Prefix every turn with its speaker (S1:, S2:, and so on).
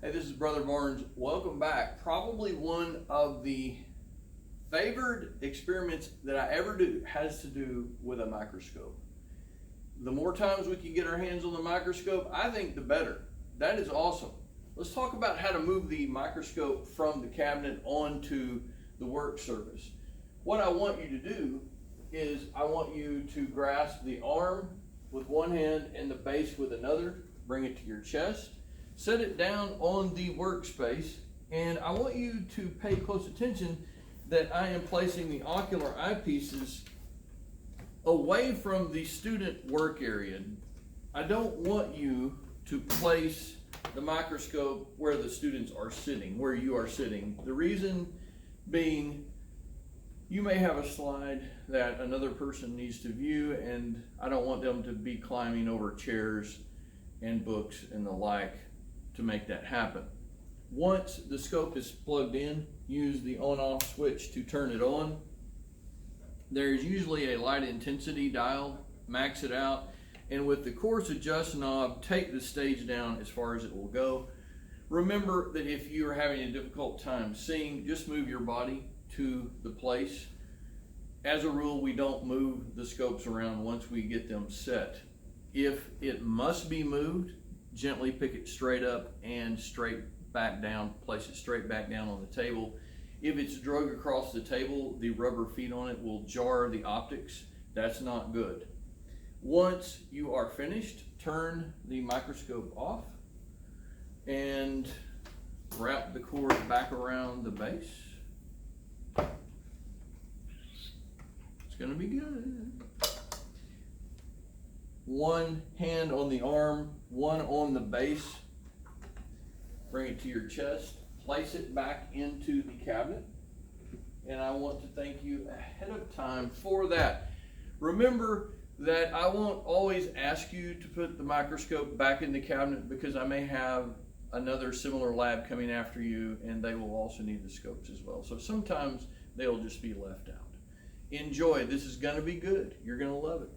S1: Hey, this is Brother Barnes. Welcome back. Probably one of the favored experiments that I ever do has to do with a microscope. The more times we can get our hands on the microscope, I think the better. That is awesome. Let's talk about how to move the microscope from the cabinet onto the work surface. What I want you to do is I want you to grasp the arm with one hand and the base with another. Bring it to your chest. Set it down on the workspace, and I want you to pay close attention that I am placing the ocular eyepieces away from the student work area. I don't want you to place the microscope where the students are sitting, where you are sitting. The reason being, you may have a slide that another person needs to view, and I don't want them to be climbing over chairs and books and the like to make that happen. Once the scope is plugged in, use the on-off switch to turn it on. There's usually a light intensity dial, max it out, and with the coarse adjust knob, take the stage down as far as it will go. Remember that if you are having a difficult time seeing, just move your body to the place. As a rule, we don't move the scopes around once we get them set. If it must be moved, gently pick it straight up and straight back down, place it straight back down on the table. If it's drug across the table, the rubber feet on it will jar the optics. That's not good. Once you are finished, turn the microscope off and wrap the cord back around the base. It's gonna be good. One hand on the arm, one on the base. Bring it to your chest, place it back into the cabinet. And I want to thank you ahead of time for that. Remember that I won't always ask you to put the microscope back in the cabinet, because I may have another similar lab coming after you and they will also need the scopes as well. So sometimes they'll just be left out. Enjoy. This is going to be good. You're going to love it.